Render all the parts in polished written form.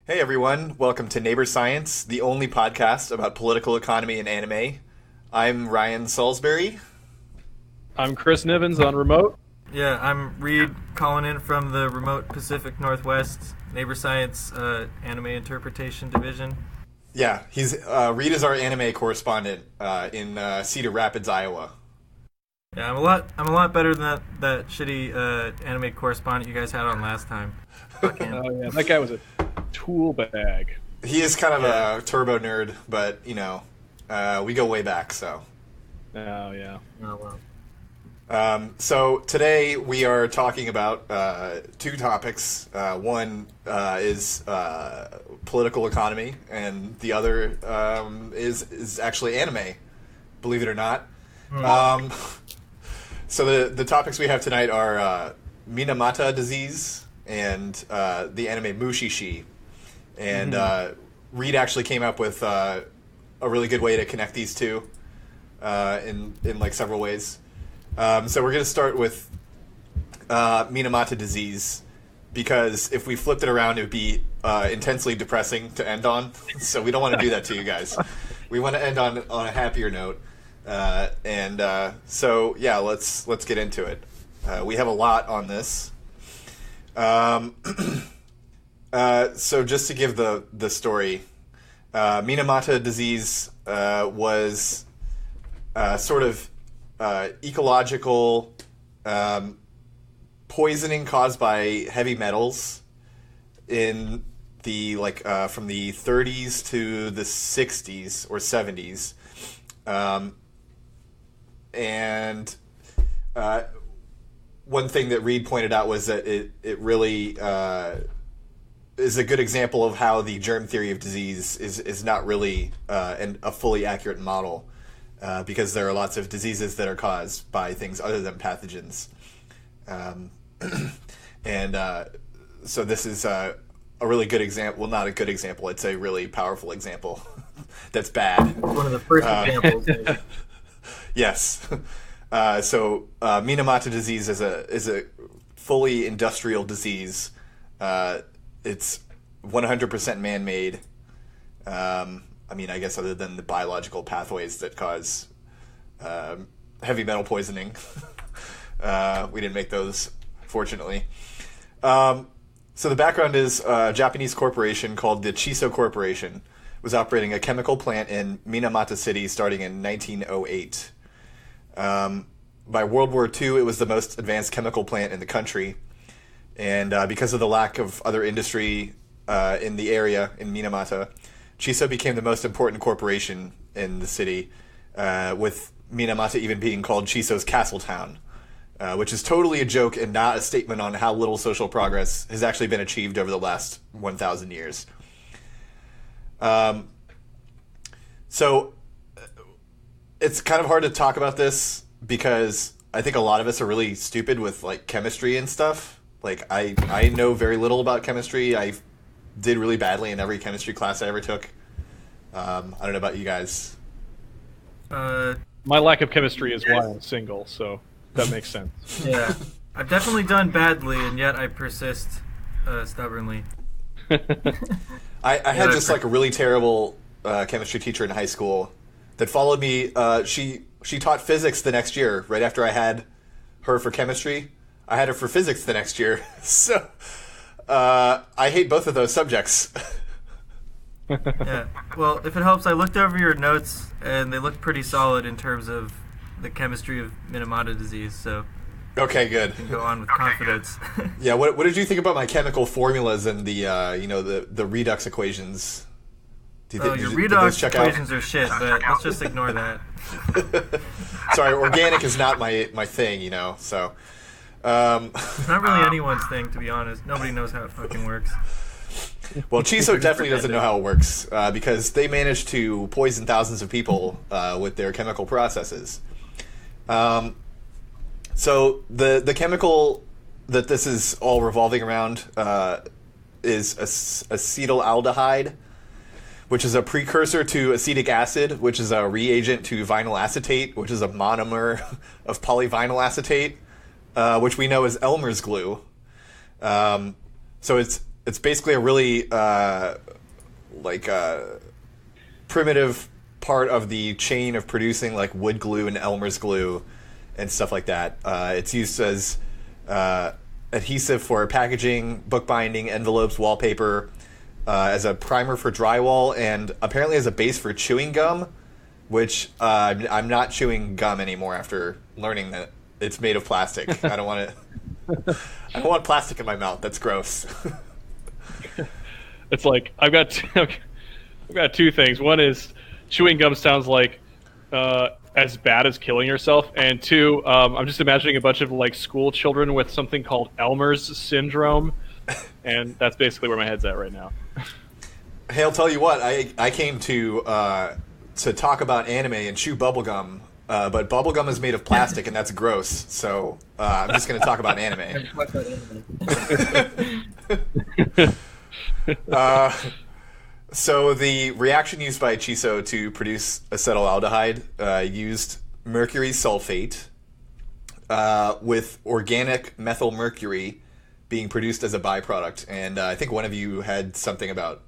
Hey everyone, welcome to Neighbor Science, the only podcast about political economy and anime. I'm Ryan Salisbury. I'm Chris Nivens on remote. Yeah, I'm Reed calling in from the remote Pacific Northwest Neighbor Science Anime Interpretation Division. Yeah, Reed is our anime correspondent in Cedar Rapids, Iowa. Yeah, I'm a lot better than that shitty anime correspondent you guys had on last time. Oh yeah, that guy was a tool bag. He is kind of a turbo nerd, but we go way back. So. Oh yeah. Oh wow. So today we are talking about two topics. One is political economy, and the other is actually anime. Believe it or not. So the topics we have tonight are Minamata disease and the anime Mushi. And Reed actually came up with a really good way to connect these two in like several ways. So we're going to start with Minamata disease, because if we flipped it around, it would be intensely depressing to end on. So we don't want to do that to you guys. We want to end on a happier note. So yeah, let's get into it. We have a lot on this. So just to give the story, Minamata disease was sort of ecological poisoning caused by heavy metals in the from the 30s to the 60s or 70s. And one thing that Reed pointed out was that it really is a good example of how the germ theory of disease is not really a fully accurate model, because there are lots of diseases that are caused by things other than pathogens. So this is a really good example. Well, not a good example. It's a really powerful example that's bad. One of the first examples. Maybe. Yes. So Minamata disease is a fully industrial disease. It's 100% man-made. I guess other than the biological pathways that cause heavy metal poisoning. We didn't make those, fortunately. So the background is a Japanese corporation called the Chiso Corporation was operating a chemical plant in Minamata City starting in 1908. By World War II, it was the most advanced chemical plant in the country. And because of the lack of other industry in the area, in Minamata, Chiso became the most important corporation in the city, with Minamata even being called Chiso's castle town, which is totally a joke and not a statement on how little social progress has actually been achieved over the last 1,000 years. So it's kind of hard to talk about this because I think a lot of us are really stupid with chemistry and stuff. I know very little about chemistry. I did really badly in every chemistry class I ever took. I don't know about you guys. My lack of chemistry is why I'm single, so that makes sense. Yeah, I've definitely done badly, and yet I persist stubbornly. I had just a really terrible chemistry teacher in high school that followed me. She taught physics the next year, right after I had her for chemistry. I had her for physics the next year. So I hate both of those subjects. Yeah. Well, if it helps, I looked over your notes, and they look pretty solid in terms of the chemistry of Minamata disease, so... Okay, good. You can go on with confidence. Yeah, what did you think about my chemical formulas and the redox equations? Your redox equations are shit, but let's just ignore that. Sorry, organic is not my thing, so... It's not really anyone's thing, to be honest. Nobody knows how it fucking works. Well, Chiso definitely doesn't know how it works, because they managed to poison thousands of people with their chemical processes. So the chemical that this is all revolving around is acetaldehyde, which is a precursor to acetic acid, which is a reagent to vinyl acetate, which is a monomer of polyvinyl acetate, which we know as Elmer's glue. So it's it's basically a really primitive part of the chain of producing like wood glue and Elmer's glue and stuff like that. It's used as adhesive for packaging, bookbinding, envelopes, wallpaper, as a primer for drywall, and apparently as a base for chewing gum, which I'm not chewing gum anymore after learning that it's made of plastic. I don't want it. I don't want plastic in my mouth. That's gross. It's like I've got two things. One is chewing gum sounds like as bad as killing yourself, and two, I'm just imagining a bunch of like school children with something called Elmer's syndrome, and that's basically where my head's at right now. Hey, I'll tell you what. I came to talk about anime and chew bubblegum, but bubblegum is made of plastic, and that's gross. So I'm just going to talk about anime. So the reaction used by Chiso to produce acetaldehyde used mercury sulfate with organic methyl mercury being produced as a byproduct. And I think one of you had something about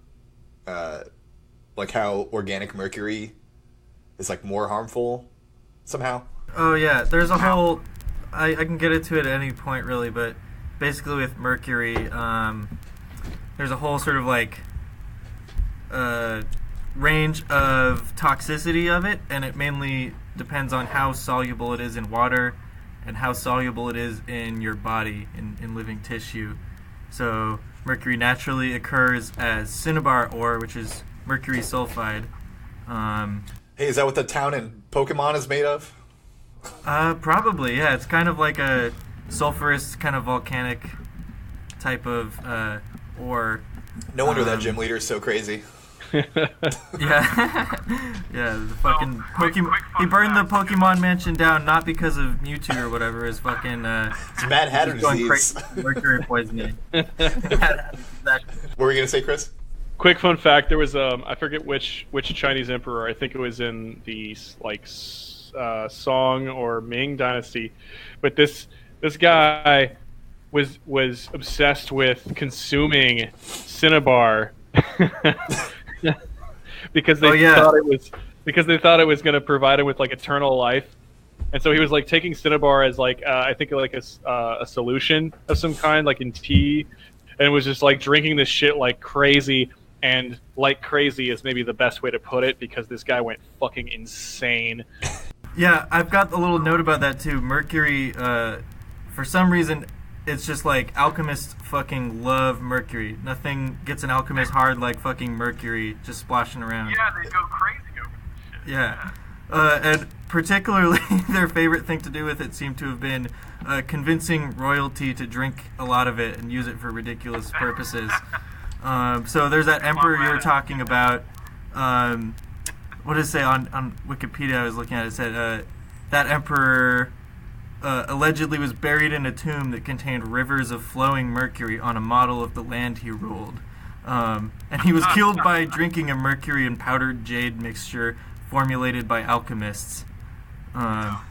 like how organic mercury is like more harmful somehow. Oh yeah, there's a whole. I can get into it at any point really, but basically with mercury, there's a whole sort of like range of toxicity of it, and it mainly depends on how soluble it is in water and how soluble it is in your body, in living tissue. So mercury naturally occurs as cinnabar ore, which is mercury sulfide. Hey, is that what the town in Pokemon is made of? Probably, yeah. It's kind of like a sulfurous, kind of volcanic type of ore. No wonder that gym leader is so crazy. Yeah, yeah. The fucking Pokemon. He burned the Pokemon mansion down not because of Mewtwo or whatever. It's fucking. It's Mad Hatter disease. Mercury poisoning. Exactly. What were you gonna say, Chris? Quick fun fact: there was I forget which Chinese emperor. I think it was in the Song or Ming dynasty, but this guy was obsessed with consuming cinnabar. because they thought it was going to provide him with like eternal life, and so he was like taking cinnabar as like I think like a solution of some kind, like in tea, and was just like drinking this shit like crazy. And like crazy is maybe the best way to put it, because this guy went fucking insane. Yeah, I've got a little note about that too. Mercury, for some reason, it's just like alchemists fucking love mercury. Nothing gets an alchemist hard like fucking mercury just splashing around. Yeah, they go crazy over this shit. Yeah. And particularly their favorite thing to do with it seemed to have been convincing royalty to drink a lot of it and use it for ridiculous purposes. So there's that emperor you were talking about. What does it say on Wikipedia? I was looking at it. It said that emperor allegedly was buried in a tomb that contained rivers of flowing mercury on a model of the land he ruled. And he was killed by drinking a mercury and powdered jade mixture formulated by alchemists. Well,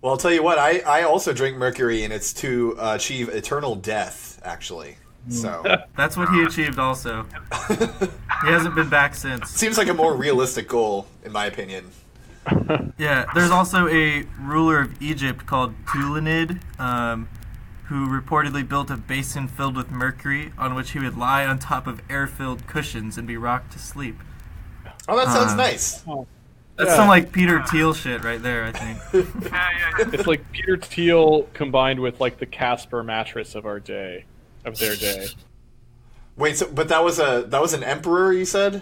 I'll tell you what, I also drink mercury, and it's to achieve eternal death, actually. So that's what he achieved also. He hasn't been back since. Seems like a more realistic goal, in my opinion. Yeah, there's also a ruler of Egypt called Tulanid, who reportedly built a basin filled with mercury on which he would lie on top of air-filled cushions and be rocked to sleep. Oh, that sounds nice. That's some like Peter Thiel shit right there, I think. Yeah. It's like Peter Thiel combined with like the Casper mattress of their day. Wait, so but that was an emperor, you said?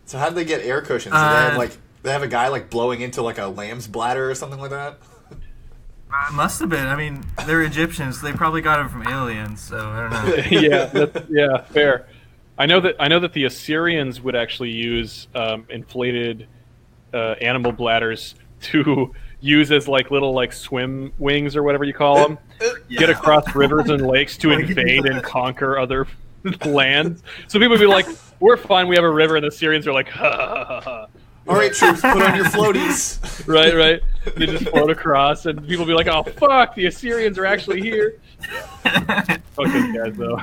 So how did they get air cushions? They have a guy like blowing into like a lamb's bladder or something like that? Must have been. I mean, they're Egyptians. They probably got them from aliens, so I don't know. yeah, fair. I know that the Assyrians would actually use inflated animal bladders to use as like little like swim wings or whatever you call them. Yeah. Get across rivers and lakes to invade and conquer other lands. So people would be like, "We're fine. We have a river," and the Syrians are like, "Ha ha ha ha." All right, troops, put on your floaties. Right. They just float across, and people be like, "Oh fuck, the Assyrians are actually here." Fuck those guys, though.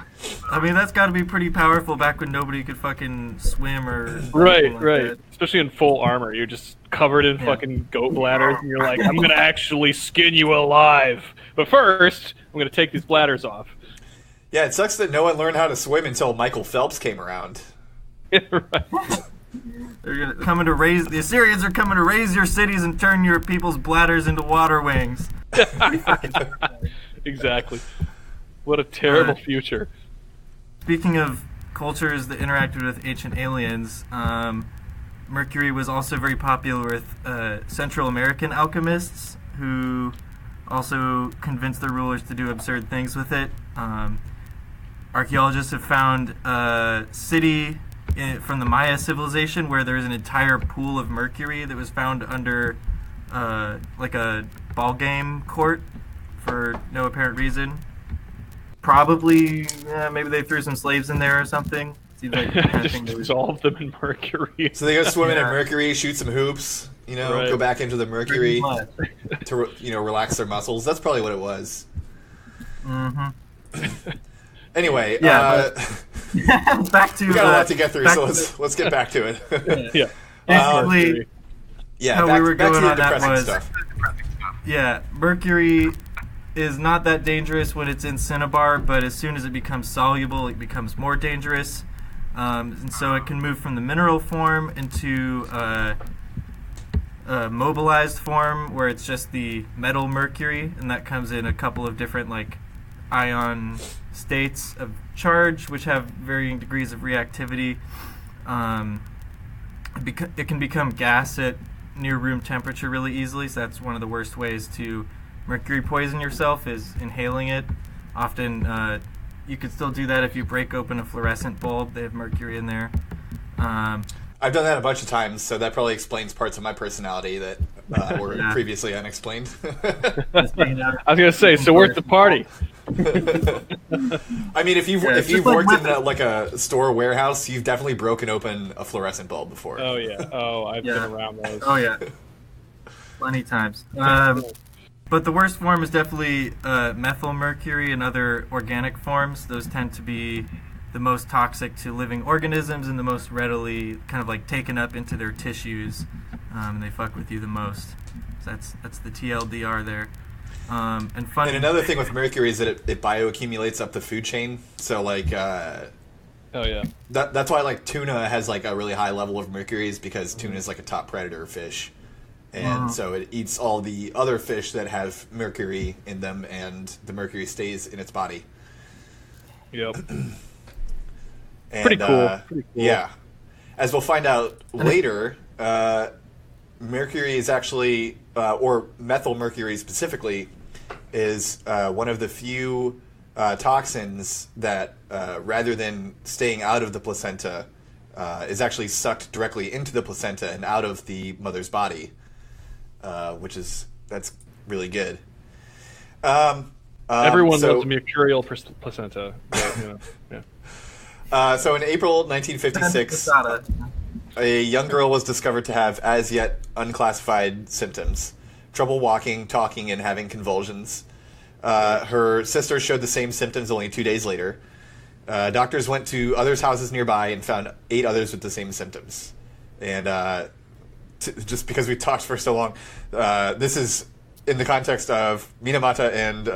I mean, that's got to be pretty powerful back when nobody could fucking swim or Right. that. Especially in full armor, you're just covered in fucking goat bladders, and you're like, "I'm gonna actually skin you alive." But first, I'm gonna take these bladders off. Yeah, it sucks that no one learned how to swim until Michael Phelps came around. Right. They're coming to raise the Assyrians are coming to raise your cities and turn your people's bladders into water wings. Exactly. What a terrible future. Speaking of cultures that interacted with ancient aliens, Mercury was also very popular with Central American alchemists who also convinced their rulers to do absurd things with it. Archaeologists have found a city from the Maya civilization where there's an entire pool of mercury that was found under like a ball game court for no apparent reason. Probably, maybe they threw some slaves in there or something. Seems like the kind of thing Just dissolve them in mercury. So they go swimming in mercury, shoot some hoops, go back into the mercury to relax their muscles. That's probably what it was. Mm-hmm. Anyway, back to we got a lot to get through, so let's get back to it. Yeah. Basically, how we were going on that was stuff. Yeah, mercury is not that dangerous when it's in cinnabar, but as soon as it becomes soluble, it becomes more dangerous. And so it can move from the mineral form into a mobilized form, where it's just the metal mercury, and that comes in a couple of different ion states of charge, which have varying degrees of reactivity. It can become gas at near room temperature really easily, so that's one of the worst ways to mercury poison yourself, is inhaling it. Often you could still do that if you break open a fluorescent bulb. They have mercury in there. I've done that a bunch of times, so that probably explains parts of my personality that were previously unexplained. I was gonna say, so where's the party? I mean, if you've worked in a store warehouse, you've definitely broken open a fluorescent bulb before. Oh yeah. Oh, I've been around those. Oh yeah. Plenty times. But the worst form is definitely methyl mercury and other organic forms. Those tend to be the most toxic to living organisms and the most readily kind of taken up into their tissues, and they fuck with you the most. So that's the TLDR there. And another thing with mercury is that it bioaccumulates up the food chain. So oh yeah. That's why tuna has a really high level of mercury, is because tuna is a top predator fish. And so it eats all the other fish that have mercury in them, and the mercury stays in its body. Yep. And, Pretty cool. Yeah. As we'll find out later, mercury is actually, or methyl mercury specifically, is one of the few toxins that, rather than staying out of the placenta, is actually sucked directly into the placenta and out of the mother's body. That's really good. Everyone loves a mercurial placenta. But, yeah. So in April 1956, a young girl was discovered to have as yet unclassified symptoms: trouble walking, talking, and having convulsions. Her sister showed the same symptoms only 2 days later. Doctors went to others' houses nearby and found 8 others with the same symptoms. And just because we talked for so long, this is in the context of Minamata and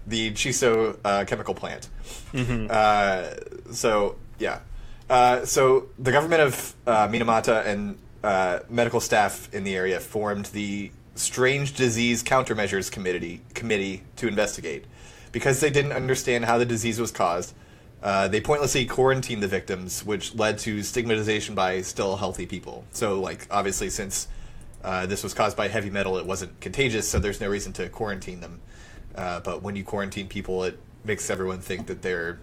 the Chiso chemical plant. Mm-hmm. So the government of Minamata and medical staff in the area formed the Strange Disease Countermeasures Committee to investigate. Because they didn't understand how the disease was caused, they pointlessly quarantined the victims, which led to stigmatization by still healthy people. So, obviously, since this was caused by heavy metal, it wasn't contagious, so there's no reason to quarantine them. But when you quarantine people, it makes everyone think that they're,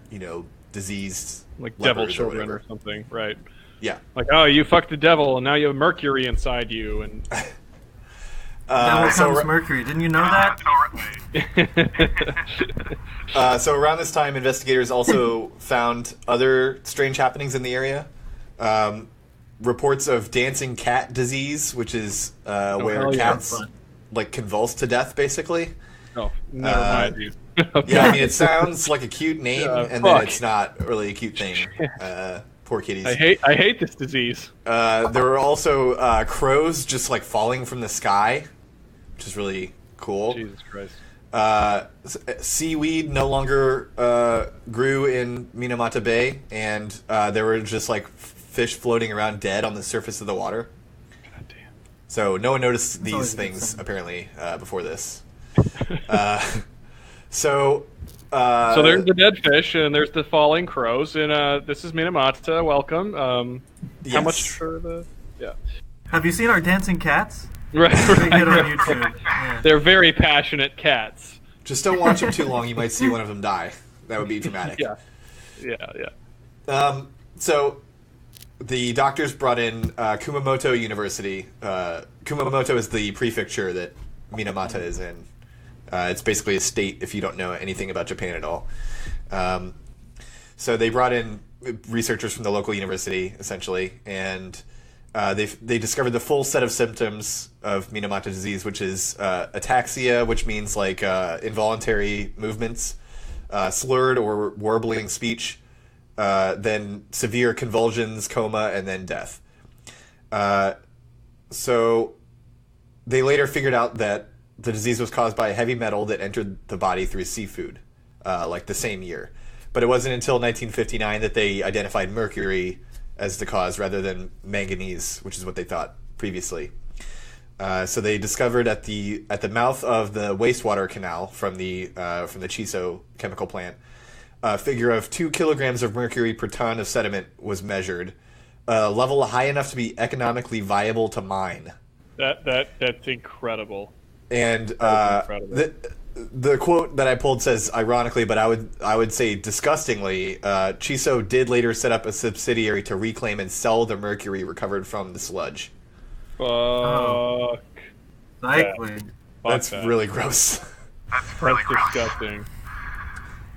diseased, like devil children or something, right? Yeah. Oh, you fucked the devil, and now you have mercury inside you, and devil comes mercury. Didn't you know that? So around this time, investigators also found other strange happenings in the area. reports of dancing cat disease, which is where cats like convulse to death, basically. Oh, never mind, dude. Yeah, I mean, it sounds like a cute name, and then it's not really a cute thing. Poor kitties. I hate this disease. There were also crows just like falling from the sky, which is really cool. Jesus Christ. Seaweed no longer grew in Minamata Bay, and there were just like fish floating around dead on the surface of the water. God damn. So no one noticed these things apparently before this. So there's the dead fish, and there's the falling crows, and this is Minamata. Welcome. Yes. How much for the? Yeah. Have you seen our dancing cats? Right. They get on YouTube. Yeah. They're very passionate cats. Just don't watch them too long. You might see one of them die. That would be dramatic. Yeah. So the doctors brought in Kumamoto University. Kumamoto is the prefecture that Minamata is in. It's basically a state if you don't know anything about Japan at all. So they brought in researchers from the local university, essentially, and they discovered the full set of symptoms of Minamata disease, which is ataxia, which means like involuntary movements, slurred or warbling speech, then severe convulsions, coma, and then death. So they later figured out that the disease was caused by a heavy metal that entered the body through seafood, like the same year. But it wasn't until 1959 that they identified mercury as the cause rather than manganese, which is what they thought previously. So they discovered at the mouth of the wastewater canal from the Chiso chemical plant, a figure of 2 kilograms of mercury per ton of sediment was measured, a level high enough to be economically viable to mine. That's incredible. And the quote that I pulled says, ironically, but I would say disgustingly, Chiso did later set up a subsidiary to reclaim and sell the mercury recovered from the sludge. Fuck. Exactly. That's really gross. That's disgusting.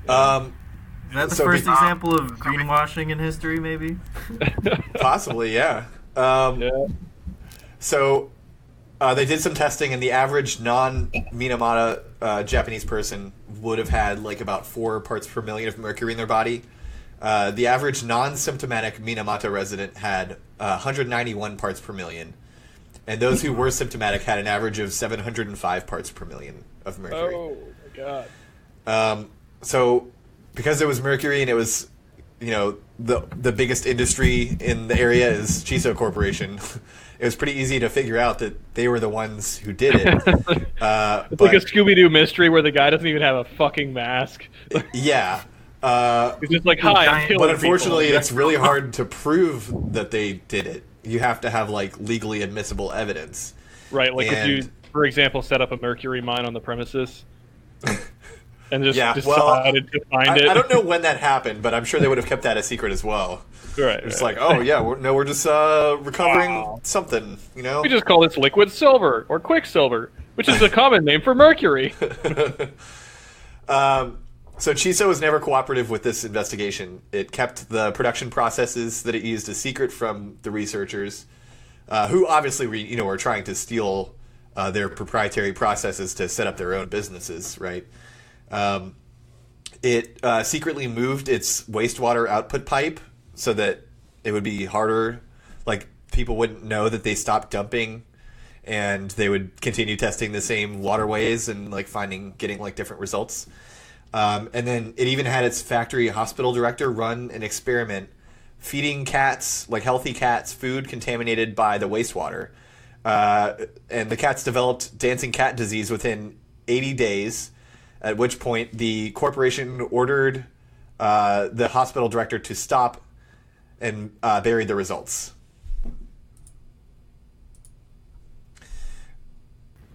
That's the first example of greenwashing in history, maybe? Possibly, yeah. So they did some testing, and the average non-Minamata Japanese person would have had like about 4 parts per million of mercury in their body. The average non-symptomatic Minamata resident had 191 parts per million. And those who were symptomatic had an average of 705 parts per million of mercury. Oh, my God. So because it was mercury and it was, the biggest industry in the area is Chiso Corporation, it was pretty easy to figure out that they were the ones who did it. It's like a Scooby-Doo mystery where the guy doesn't even have a fucking mask. Yeah. He's just like, hi, I'm killing But unfortunately, people. it's really hard to prove that they did it. You have to have, like, legally admissible evidence. Right, like if you, for example, set up a mercury mine on the premises and just decided to find it. I don't know when that happened, but I'm sure they would have kept that a secret as well. Right. It's like, oh, yeah, we're just recovering something, We just call this liquid silver or quicksilver, which is a common name for mercury. So Chiso was never cooperative with this investigation. It kept the production processes that it used a secret from the researchers, who obviously were trying to steal their proprietary processes to set up their own businesses, right? It secretly moved its wastewater output pipe so that it would be harder, like people wouldn't know that they stopped dumping, and they would continue testing the same waterways and like getting like different results. And then it even had its factory hospital director run an experiment feeding cats, like healthy cats, food contaminated by the wastewater. And the cats developed dancing cat disease within 80 days, at which point the corporation ordered the hospital director to stop and buried the results.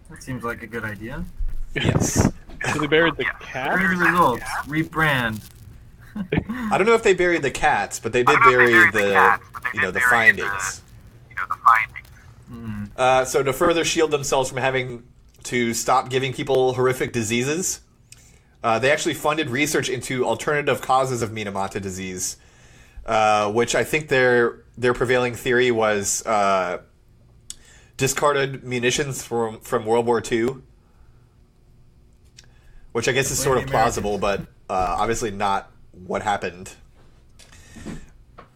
That seems like a good idea. Yes. So they buried the cat? Bury the results. Rebrand. I don't know if they buried the cats, but they did bury the findings. So to further shield themselves from having to stop giving people horrific diseases, they actually funded research into alternative causes of Minamata disease, which I think they're their prevailing theory was discarded munitions from World War II, which I guess is sort of plausible, but obviously not what happened.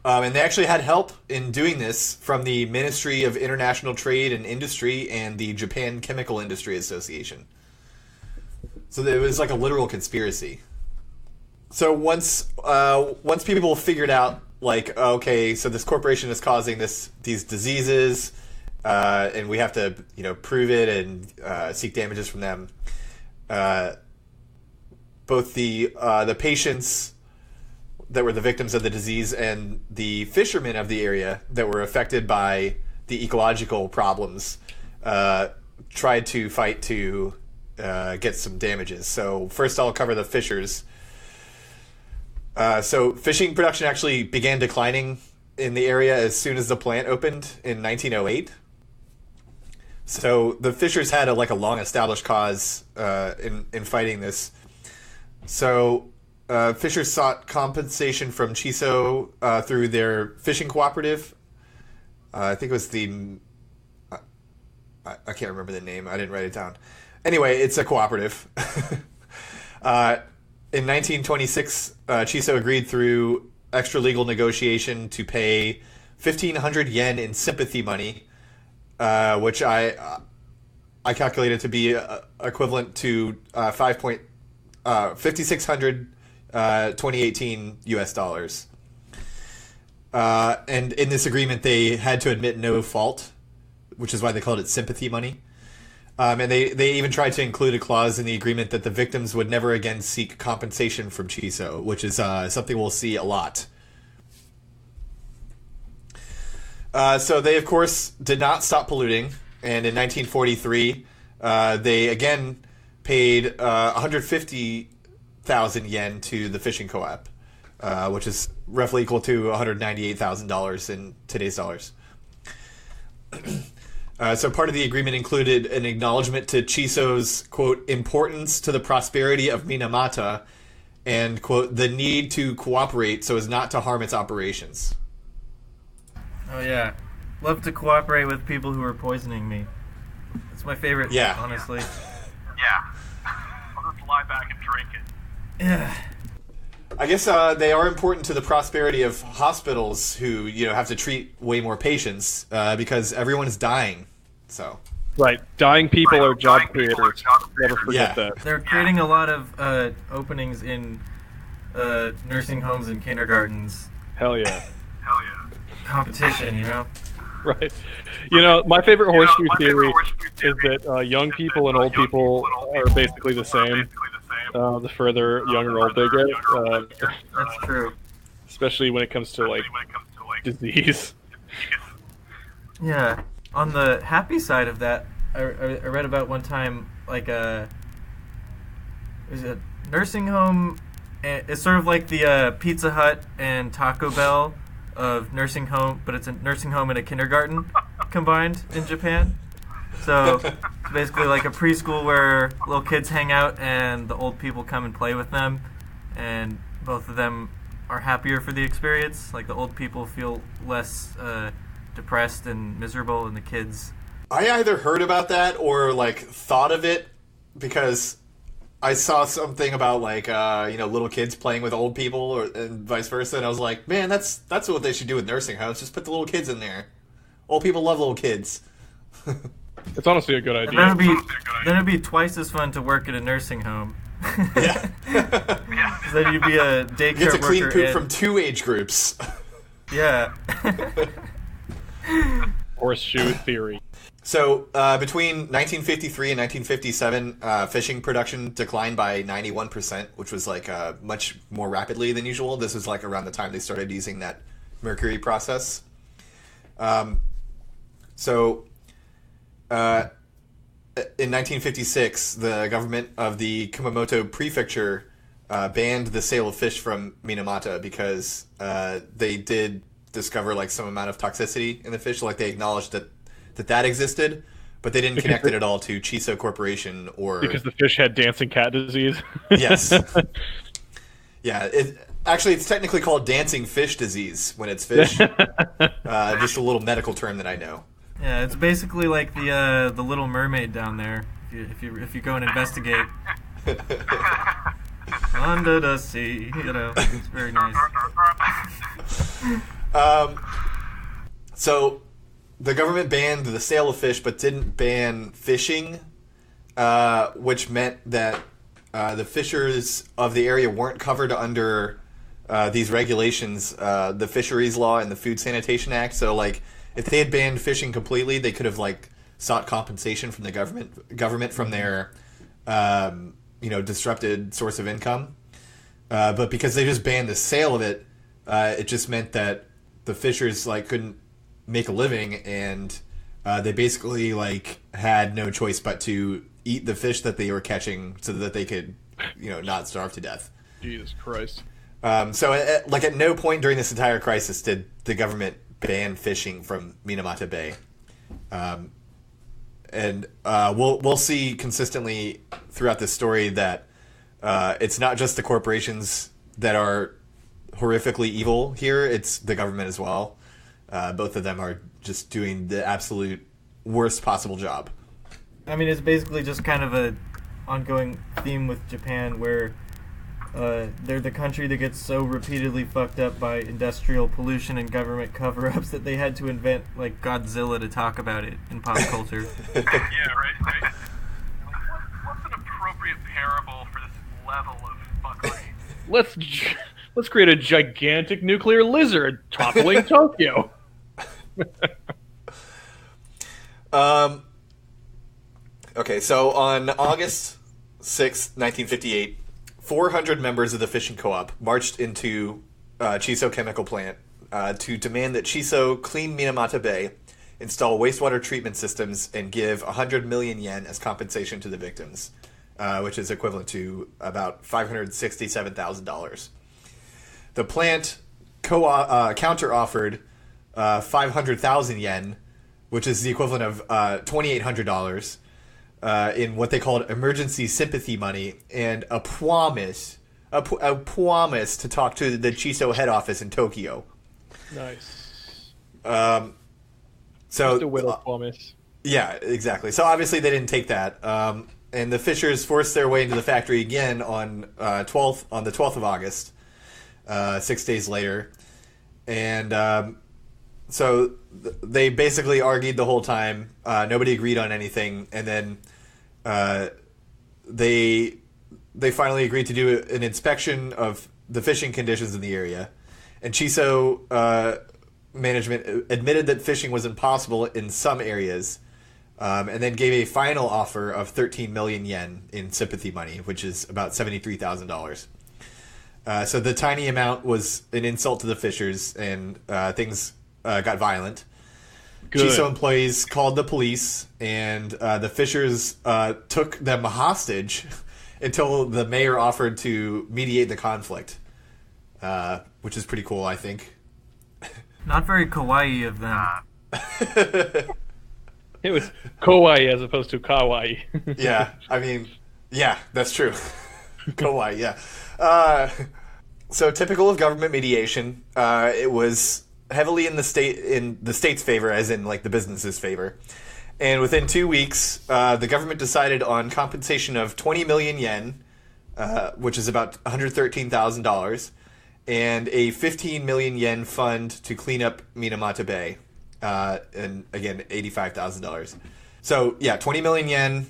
And they actually had help in doing this from the Ministry of International Trade and Industry and the Japan Chemical Industry Association. So it was like a literal conspiracy. So once people figured out, like, okay, so this corporation is causing these diseases, and we have to, prove it and seek damages from them. Both the patients that were the victims of the disease and the fishermen of the area that were affected by the ecological problems tried to fight to get some damages. So first I'll cover the fishers. So fishing production actually began declining in the area as soon as the plant opened in 1908. So the fishers had a long established cause in fighting this. So fishers sought compensation from Chiso through their fishing cooperative. I think it was I can't remember the name. I didn't write it down. Anyway, it's a cooperative. In 1926, Chiso agreed through extra-legal negotiation to pay 1,500 yen in sympathy money, which I calculated to be equivalent to 5,600 2018 US dollars. And in this agreement, they had to admit no fault, which is why they called it sympathy money. And they even tried to include a clause in the agreement that the victims would never again seek compensation from Chiso, which is something we'll see a lot. So they, of course, did not stop polluting. And in 1943, they again paid 150,000 yen to the fishing co-op, which is roughly equal to $198,000 in today's dollars. So part of the agreement included an acknowledgement to Chiso's, quote, importance to the prosperity of Minamata and, quote, the need to cooperate so as not to harm its operations. Oh, yeah. Love to cooperate with people who are poisoning me. It's my favorite, honestly. Yeah. I'll just lie back and drink it. Yeah. I guess they are important to the prosperity of hospitals who, have to treat way more patients because everyone is dying. So. Right. Dying people are job creators. Never forget that. They're creating a lot of openings in nursing homes and kindergartens. Hell yeah. Hell yeah. Competition, Right. My favorite horseshoe theory is that young people and old people are basically the same. The further young or old they get. That's true. Especially when it comes to, disease. Yeah. On the happy side of that, I read about one time, is a nursing home. It's sort of like the Pizza Hut and Taco Bell of nursing home, but it's a nursing home and a kindergarten combined in Japan. So it's basically like a preschool where little kids hang out and the old people come and play with them, and both of them are happier for the experience. Like the old people feel less depressed and miserable, and the kids. I either heard about that or thought of it because I saw something about little kids playing with old people and vice versa, and I was like, man, that's what they should do with nursing homes. Just put the little kids in there. Old people love little kids. It's honestly a good idea. Then it'd be twice as fun to work at a nursing home. Yeah. Then you'd be a daycare worker. Get to clean poop from 2 age groups. Yeah. Horseshoe theory. So between 1953 and 1957, fishing production declined by 91%, which was much more rapidly than usual. This was around the time they started using that mercury process. In 1956, the government of the Kumamoto prefecture banned the sale of fish from Minamata because they did discover some amount of toxicity in the fish. They acknowledged that existed, but they didn't connect it at all to Chiso Corporation or because the fish had dancing cat disease. Yes. Yeah, Actually, it's technically called dancing fish disease when it's fish. Just a little medical term that I know. Yeah, it's basically like the Little Mermaid down there. If you go and investigate. Under the sea, it's very nice. So the government banned the sale of fish, but didn't ban fishing, which meant that the fishers of the area weren't covered under these regulations, the Fisheries Law and the Food Sanitation Act. So, like, if they had banned fishing completely, they could have sought compensation from the government from their disrupted source of income. But because they just banned the sale of it, it just meant that the fishers couldn't make a living, and they basically had no choice but to eat the fish that they were catching so that they could not starve to death. Jesus Christ. So at no point during this entire crisis did the government ban fishing from Minamata Bay. And we'll see consistently throughout this story that it's not just the corporations that are horrifically evil here, it's the government as well. Both of them are just doing the absolute worst possible job. I mean, it's basically just kind of a ongoing theme with Japan where they're the country that gets so repeatedly fucked up by industrial pollution and government cover-ups that they had to invent Godzilla to talk about it in pop culture. Yeah, right. What's an appropriate parable for this level of fuckery? Let's create a gigantic nuclear lizard toppling Tokyo. Okay, so on August 6th, 1958, 400 members of the fishing co-op marched into Chiso Chemical Plant to demand that Chiso clean Minamata Bay, install wastewater treatment systems, and give 100 million yen as compensation to the victims, which is equivalent to about $567,000. The plant counter-offered 500,000 yen, which is the equivalent of $2,800, in what they called emergency sympathy money, and a promise to talk to the Chiso head office in Tokyo. Nice. So just a little promise. Yeah, exactly. So obviously they didn't take that, and the fishers forced their way into the factory again on the 12th of August, 6 days later, and so they basically argued the whole time. Nobody agreed on anything, and then they finally agreed to do an inspection of the fishing conditions in the area. And Chiso management admitted that fishing was impossible in some areas, and then gave a final offer of 13 million yen in sympathy money, which is about $73,000. So the tiny amount was an insult to the fishers, and things got violent. Good. Chiso employees called the police, and the fishers took them hostage until the mayor offered to mediate the conflict, which is pretty cool, I think. Not very kawaii of them. It was kawaii as opposed to kawaii. Yeah, I mean, yeah, that's true. Kawaii, yeah. So typical of government mediation, it was heavily in the state's favor, as in the business's favor. And within 2 weeks, the government decided on compensation of 20 million yen, which is about $113,000, and a 15 million yen fund to clean up Minamata Bay, and again, $85,000. So yeah, 20 million yen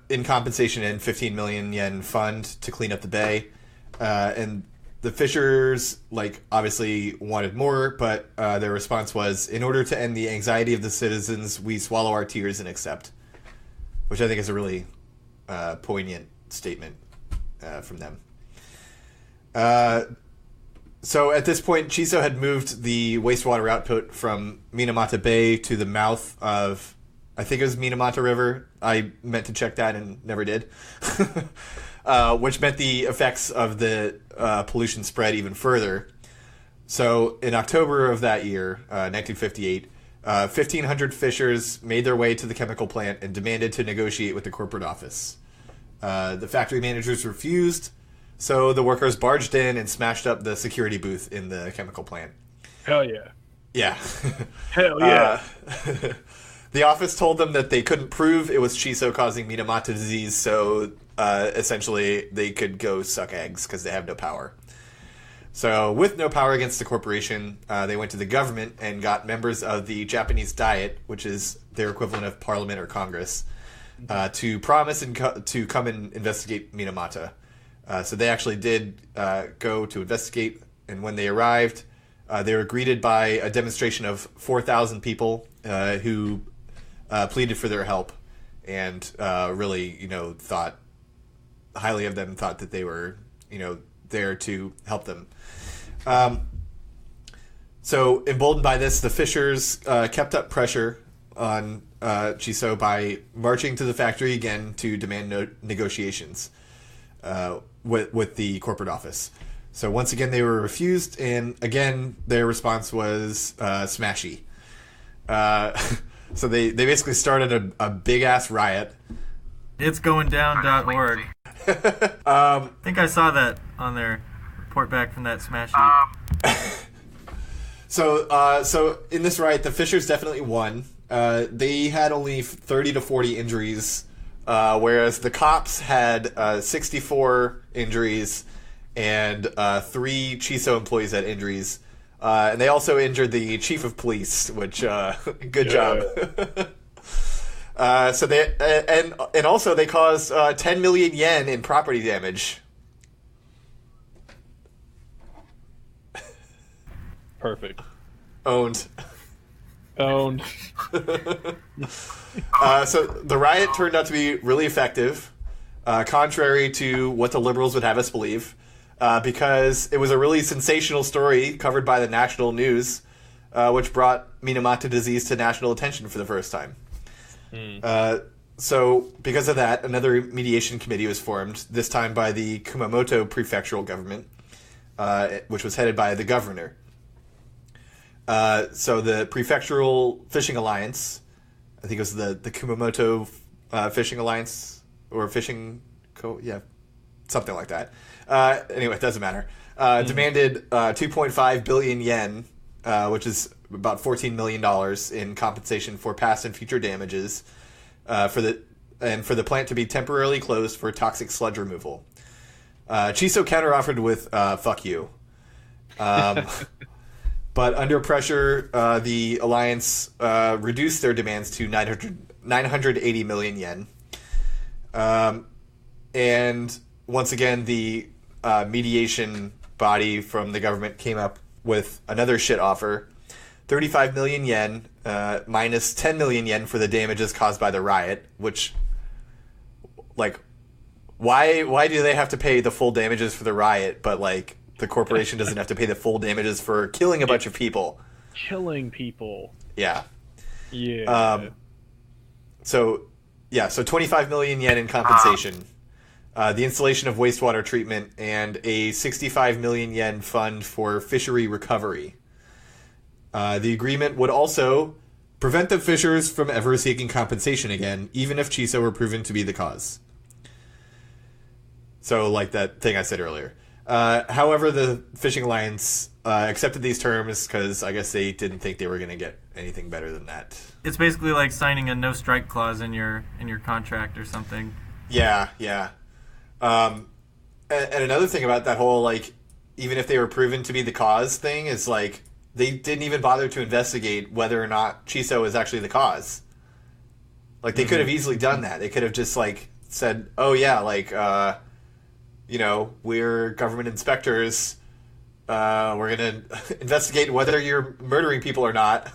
in compensation and 15 million yen fund to clean up the bay, and the fishers, obviously wanted more, but their response was, in order to end the anxiety of the citizens, we swallow our tears and accept. Which I think is a really poignant statement from them. So at this point, Chiso had moved the wastewater output from Minamata Bay to the mouth of, I think it was Minamata River. I meant to check that and never did. Which meant the effects of the pollution spread even further. So in October of that year, 1958, 1,500 fishers made their way to the chemical plant and demanded to negotiate with the corporate office. The factory managers refused, So the workers barged in and smashed up the security booth in the chemical plant. Hell yeah. Yeah. Hell yeah. The office told them that they couldn't prove it was Chiso causing Minamoto disease, so essentially they could go suck eggs because they have no power. So with no power against the corporation, they went to the government and got members of the Japanese Diet, which is their equivalent of Parliament or Congress, to promise and to come and investigate Minamoto. So they actually did go to investigate, and when they arrived, they were greeted by a demonstration of 4,000 people who pleaded for their help and really, thought highly of them, thought that they were, there to help them. So emboldened by this, the Fishers kept up pressure on Chiso by marching to the factory again to demand negotiations with the corporate office. So once again, they were refused, and again, their response was smashy. So they basically started a big-ass riot. It's going down.org. I think I saw that on their report back from that smashy. So in this riot, the Fishers definitely won. They had only 30 to 40 injuries, whereas the cops had 64 injuries, and 3 Chiso employees had injuries. And they also injured the chief of police, which good job. So they and also they caused 10 million yen in property damage. Perfect. Owned. Owned. So the riot turned out to be really effective, contrary to what the liberals would have us believe, because it was a really sensational story covered by the national news, which brought Minamoto disease to national attention for the first time. So because of that, another mediation committee was formed, this time by the Kumamoto prefectural government, which was headed by the governor. So the Prefectural Fishing Alliance, I think it was the Kumamoto Fishing Alliance, or Fishing something like that. Anyway, it doesn't matter. Demanded 2.5 billion yen, which is about $14 million in compensation for past and future damages, for the plant to be temporarily closed for toxic sludge removal. Chiso counteroffered with "fuck you." But under pressure, the alliance reduced their demands to 980 million yen. And once again, the mediation body from the government came up with another shit offer. 35 million yen minus 10 million yen for the damages caused by the riot, which, like, why do they have to pay the full damages for the riot, but, like, the corporation doesn't have to pay the full damages for killing a bunch of people? Killing people. Yeah. Yeah. So 25 million yen in compensation, the installation of wastewater treatment, and a 65 million yen fund for fishery recovery. The agreement would also prevent the fishers from ever seeking compensation again, even if Chiso were proven to be the cause. So, like that thing I said earlier. However, the Fishing Alliance accepted these terms because I guess they didn't think they were going to get anything better than that. It's basically like signing a no strike clause in your contract or something. Yeah. And another thing about that whole, like, even if they were proven to be the cause thing is, like, they didn't even bother to investigate whether or not Chiso is actually the cause. Like, they could have easily done that. They could have just, like, said, oh, yeah, like, we're government inspectors. We're going to investigate whether you're murdering people or not.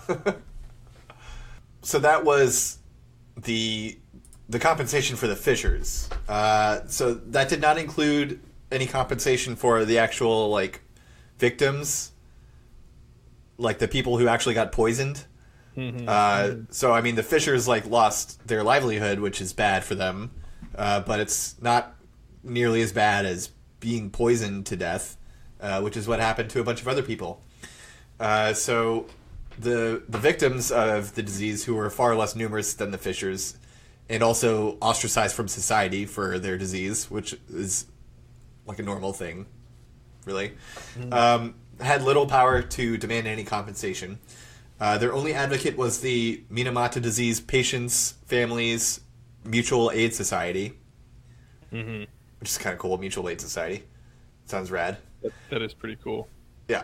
So that was the compensation for the fishers. So that did not include any compensation for the actual, like, victims, like the people who actually got poisoned. So, I mean, the fishers, like, lost their livelihood, which is bad for them. But it's not nearly as bad as being poisoned to death, which is what happened to a bunch of other people. So the victims of the disease, who were far less numerous than the fishers, and also ostracized from society for their disease, which is like a normal thing, really. Had little power to demand any compensation. Their only advocate was the Minamoto Disease Patients Families Mutual Aid Society, which is kind of cool. Mutual Aid Society sounds rad. That is pretty cool. Yeah.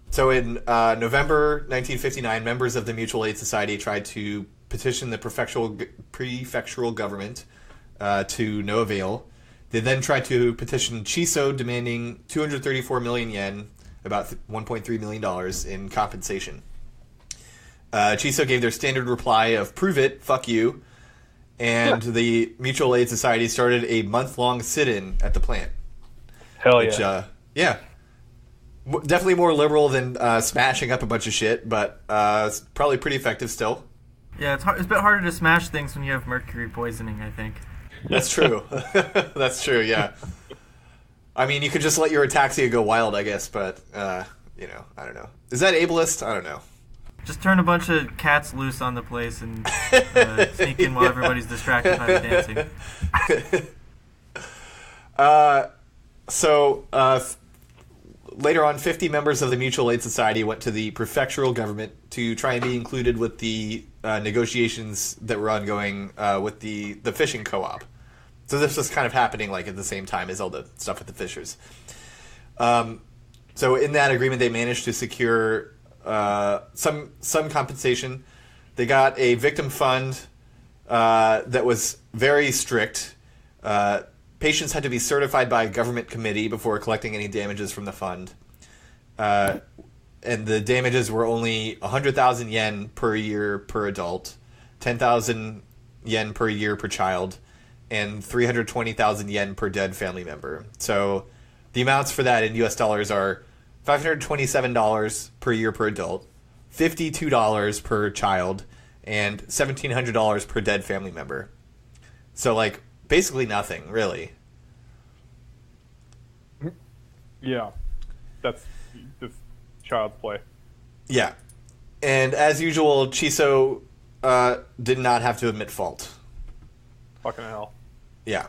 So in November 1959, members of the Mutual Aid Society tried to petition the prefectural government to no avail. They then tried to petition Chiso, demanding 234 million yen, about $1.3 million in compensation. Chiso gave their standard reply of "prove it, fuck you," and the Mutual Aid Society started a month-long sit-in at the plant. Hell which, yeah. Definitely more liberal than smashing up a bunch of shit, but it's probably pretty effective still. Yeah, it's a bit harder to smash things when you have mercury poisoning, I think. That's true. That's true, yeah. I mean, you could just let your ataxia go wild, I guess, but, I don't know. Is that ableist? I don't know. Just turn a bunch of cats loose on the place and sneak in while everybody's distracted by the dancing. Later on, 50 members of the Mutual Aid Society went to the prefectural government to try and be included with the negotiations that were ongoing with the fishing co-op. So this was kind of happening like at the same time as all the stuff with the fishers. So in that agreement, they managed to secure some compensation. They got a victim fund that was very strict. Patients had to be certified by a government committee before collecting any damages from the fund. And the damages were only 100,000 yen per year per adult, 10,000 yen per year per child, and 320,000 yen per dead family member. So the amounts for that in US dollars are $527 per year per adult, $52 per child, and $1,700 per dead family member. So, like, basically nothing, really. Yeah. That's child's play. Yeah. And as usual, Chiso did not have to admit fault. Fucking hell. Yeah.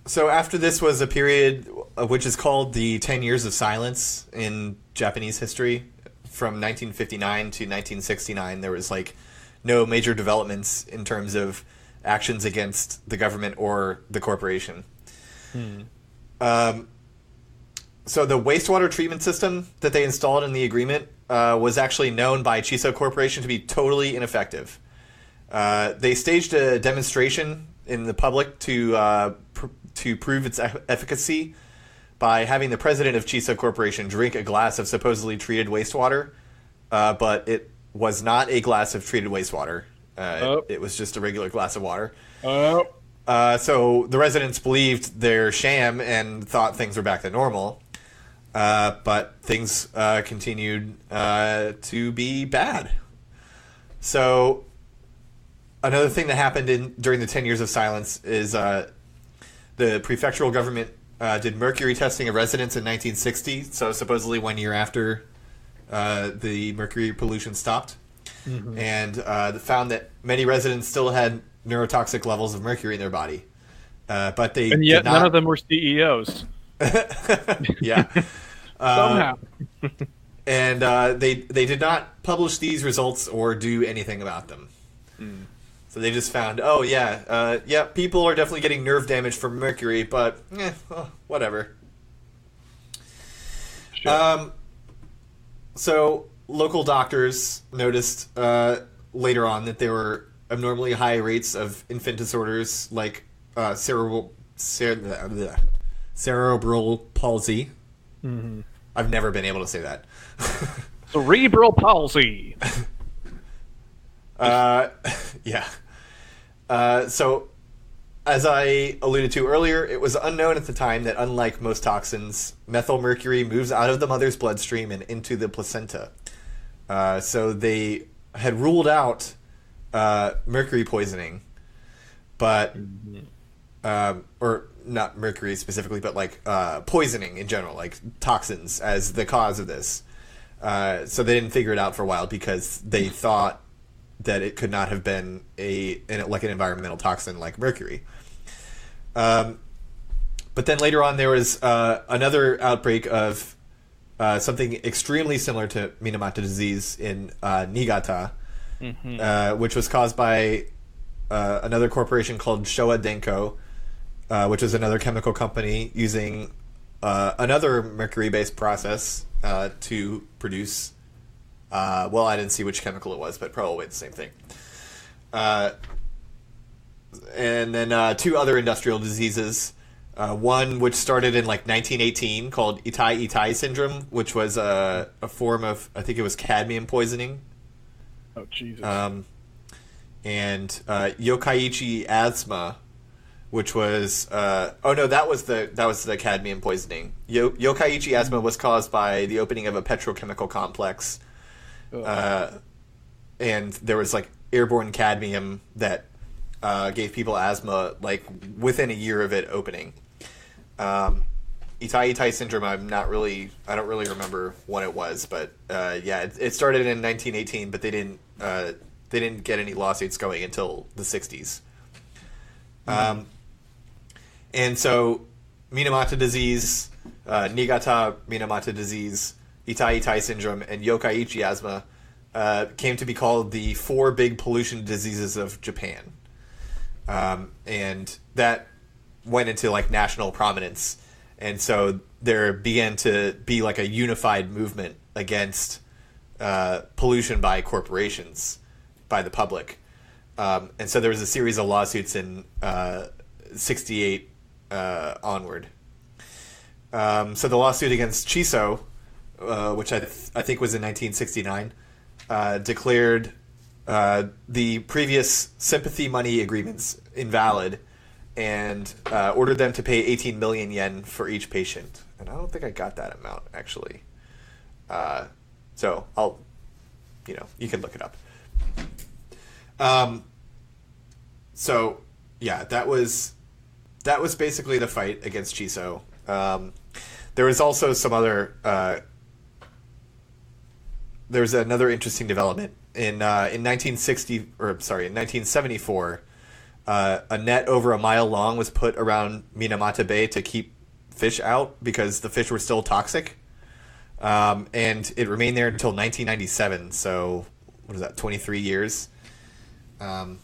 So after this was a period which is called the 10 Years of Silence in Japanese history. From 1959 to 1969, there was, like, no major developments in terms of actions against the government or the corporation. So the wastewater treatment system that they installed in the agreement was actually known by Chiso Corporation to be totally ineffective. They staged a demonstration in the public to prove its efficacy by having the president of Chiso Corporation drink a glass of supposedly treated wastewater, but it was not a glass of treated wastewater. It was just a regular glass of water. So the residents believed their sham and thought things were back to normal. But things continued to be bad. So another thing that happened during the 10 Years of Silence is the prefectural government did mercury testing of residents in 1960, so supposedly 1 year after the mercury pollution stopped. And found that many residents still had neurotoxic levels of mercury in their body. But they and yet did not... none of them were CEOs. Yeah. Somehow. And they did not publish these results or do anything about them. So they just found, people are definitely getting nerve damage from mercury, but whatever. Sure. So local doctors noticed later on that there were abnormally high rates of infant disorders like cerebral palsy. I've never been able to say that. Cerebral palsy. Yeah. So, as I alluded to earlier, it was unknown at the time that, unlike most toxins, methylmercury moves out of the mother's bloodstream and into the placenta. So they had ruled out mercury poisoning, but or not mercury specifically, but like poisoning in general, like toxins as the cause of this. So they didn't figure it out for a while because they thought that it could not have been an environmental toxin like mercury. But then later on, there was another outbreak of something extremely similar to Minamoto disease in Niigata, which was caused by another corporation called Showa Denko, which is another chemical company using another mercury-based process to produce. Well, I didn't see which chemical it was, but probably the same thing. And then two other industrial diseases. One which started in like 1918 called Itai syndrome, which was a form of, I think it was cadmium poisoning. Oh, Jesus. And Yokaichi asthma, which was that was the cadmium poisoning. Yokaichi asthma was caused by the opening of a petrochemical complex, and there was like airborne cadmium that gave people asthma like within a year of it opening. Itai syndrome, I don't really remember when it was, but it started in 1918, but they didn't get any lawsuits going until the 60s. And so Minamoto disease, Niigata Minamoto disease, Itai syndrome, and Yokaichi asthma came to be called the 4 big pollution diseases of Japan. And that went into like national prominence, and so there began to be like a unified movement against pollution by corporations, by the public, and so there was a series of lawsuits in 68 onward. So the lawsuit against Chiso, which I think was in 1969, declared the previous sympathy money agreements invalid, and ordered them to pay 18 million yen for each patient. And I don't think I got that amount, actually. So I'll, you can look it up. So yeah, that was basically the fight against Chiso. There was also some other. There was another interesting development in 1974. A net over a mile long was put around Minamata Bay to keep fish out because the fish were still toxic. And it remained there until 1997. So, what is that, 23 years? And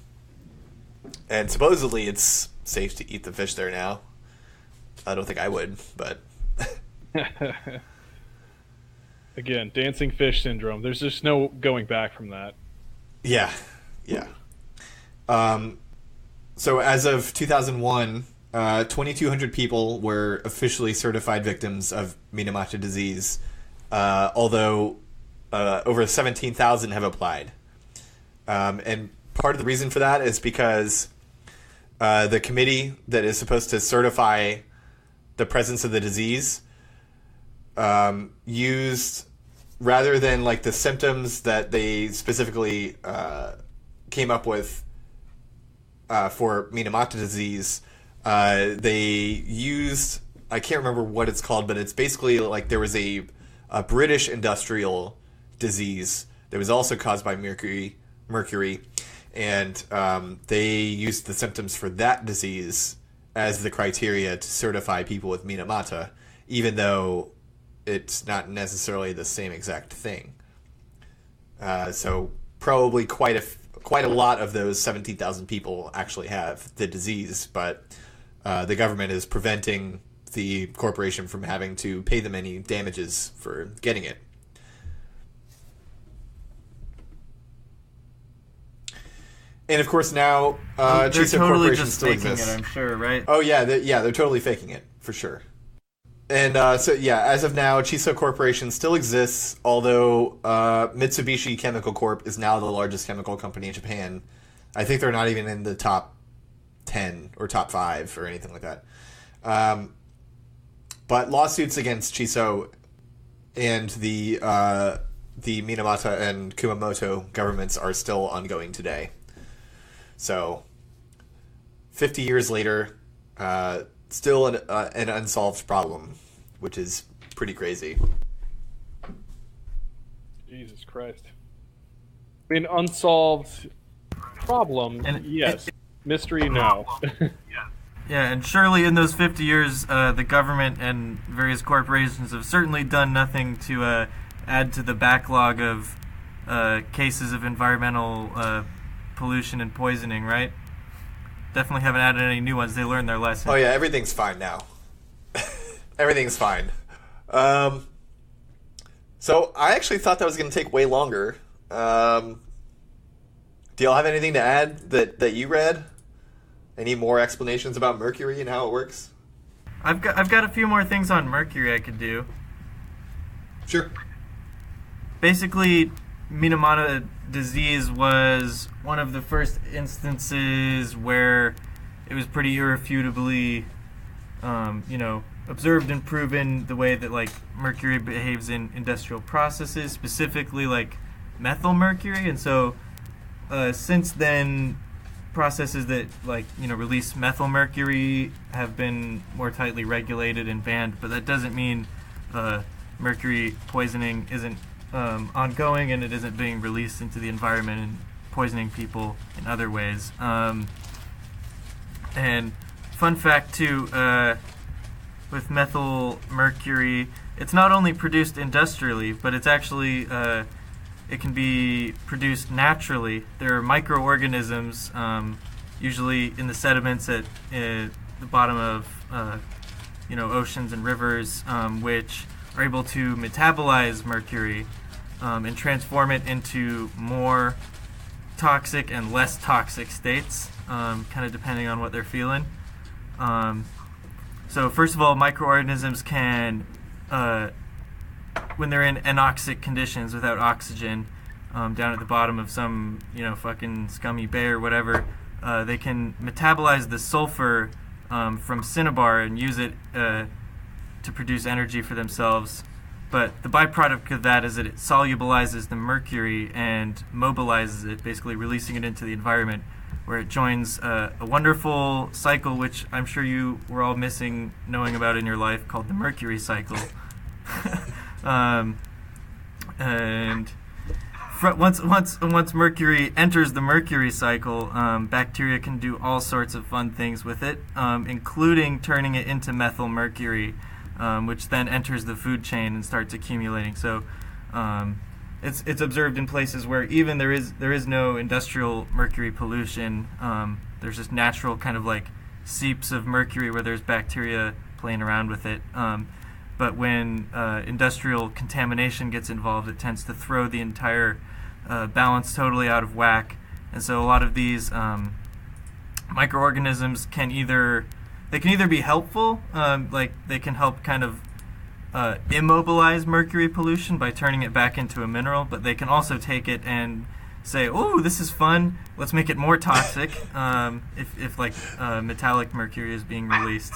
supposedly it's safe to eat the fish there now. I don't think I would, but... Again, dancing fish syndrome. There's just no going back from that. Yeah. So as of 2001, 2,200 people were officially certified victims of Minamoto disease, although over 17,000 have applied. And part of the reason for that is because the committee that is supposed to certify the presence of the disease used, rather than like the symptoms that they specifically came up with for Minamoto disease, they used, I can't remember what it's called, but it's basically like there was a British industrial disease that was also caused by mercury, and they used the symptoms for that disease as the criteria to certify people with Minamata, even though it's not necessarily the same exact thing. So probably quite a lot of those 17,000 people actually have the disease, but the government is preventing the corporation from having to pay them any damages for getting it. And of course now, they're Chiso totally Corporation just still faking exists. it, I'm sure, right? Oh yeah, they're totally faking it for sure. And so yeah, as of now, Chiso Corporation still exists, although Mitsubishi Chemical Corp is now the largest chemical company in Japan. I think they're not even in the top 10 or top 5 or anything like that. But lawsuits against Chiso and the Minamata and Kumamoto governments are still ongoing today. So, 50 years later, still an unsolved problem, which is pretty crazy. Jesus Christ. I mean, unsolved problem, And yes. Mystery, no. Yes. Yeah, and surely in those 50 years, the government and various corporations have certainly done nothing to add to the backlog of cases of environmental pollution and poisoning, right? Definitely haven't added any new ones. They learned their lesson. Oh yeah, everything's fine now. Everything's fine. So I actually thought that was going to take way longer. Do y'all have anything to add that you read? Any more explanations about mercury and how it works? I've got a few more things on mercury I could do. Sure. Basically, Minamoto disease was one of the first instances where it was pretty irrefutably, observed and proven the way that like mercury behaves in industrial processes, specifically like methyl mercury. And so, since then, processes that release methyl mercury have been more tightly regulated and banned. But that doesn't mean mercury poisoning isn't ongoing and it isn't being released into the environment and poisoning people in other ways. And fun fact too, with methyl mercury, it's not only produced industrially, but it's actually it can be produced naturally. There are microorganisms, usually in the sediments at the bottom of oceans and rivers, which are able to metabolize mercury and transform it into more toxic and less toxic states, kind of depending on what they're feeling. So first of all, microorganisms can, when they're in anoxic conditions without oxygen, down at the bottom of some fucking scummy bay or whatever, they can metabolize the sulfur from cinnabar and use it to produce energy for themselves. But the byproduct of that is that it solubilizes the mercury and mobilizes it, basically releasing it into the environment, where it joins a wonderful cycle, which I'm sure you were all missing knowing about in your life, called the mercury cycle. And once mercury enters the mercury cycle, bacteria can do all sorts of fun things with it, including turning it into methyl mercury, which then enters the food chain and starts accumulating. So it's observed in places where even there is no industrial mercury pollution. There's just natural kind of like seeps of mercury where there's bacteria playing around with it. But when industrial contamination gets involved, it tends to throw the entire balance totally out of whack. And so a lot of these microorganisms can either be helpful, like they can help kind of immobilize mercury pollution by turning it back into a mineral, but they can also take it and say, oh, this is fun, let's make it more toxic, if metallic mercury is being released.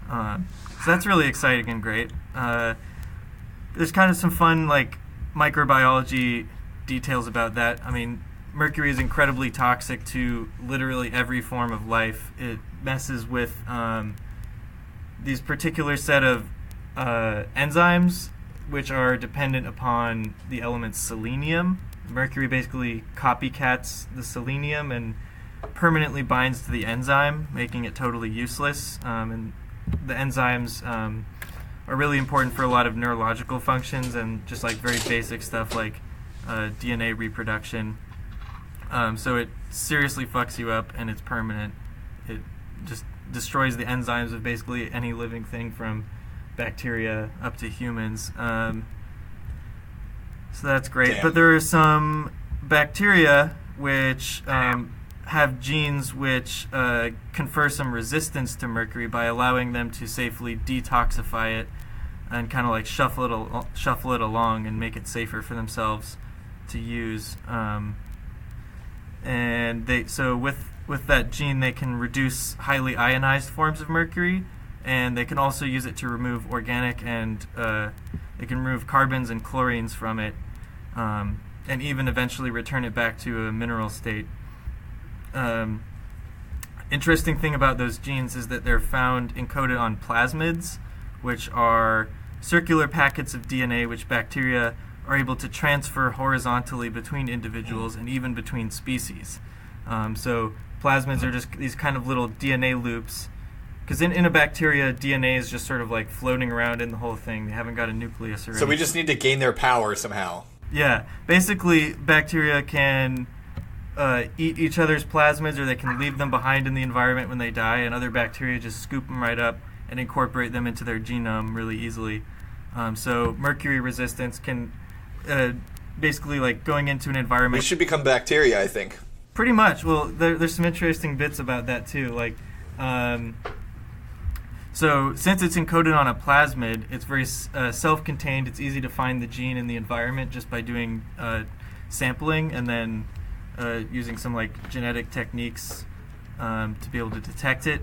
So that's really exciting and great. There's kind of some fun microbiology details about that. I mean, mercury is incredibly toxic to literally every form of life. It messes with these particular set of enzymes which are dependent upon the element selenium. Mercury basically copycats the selenium and permanently binds to the enzyme, making it totally useless. And the enzymes are really important for a lot of neurological functions and just very basic stuff like DNA reproduction. So it seriously fucks you up, and it's permanent. It just destroys the enzymes of basically any living thing from bacteria up to humans. So that's great. Damn. But there are some bacteria which have genes which confer some resistance to mercury by allowing them to safely detoxify it and kind of shuffle it along and make it safer for themselves to use. And with that gene, they can reduce highly ionized forms of mercury, and they can also use it to remove organic and they can remove carbons and chlorines from it, and even eventually return it back to a mineral state. Interesting thing about those genes is that they're found encoded on plasmids, which are circular packets of DNA which bacteria are able to transfer horizontally between individuals and even between species. So plasmids are just these kind of little DNA loops because in a bacteria, DNA is just sort of like floating around in the whole thing. They haven't got a nucleus or anything. So we just need to gain their power somehow. Yeah. Basically, bacteria can eat each other's plasmids, or they can leave them behind in the environment when they die, and other bacteria just scoop them right up and incorporate them into their genome really easily. So mercury resistance can basically, like, going into an environment... We should become bacteria, I think. Pretty much. Well, there's some interesting bits about that too. Like, so since it's encoded on a plasmid, it's very self-contained. It's easy to find the gene in the environment just by doing sampling and then using some like genetic techniques to be able to detect it.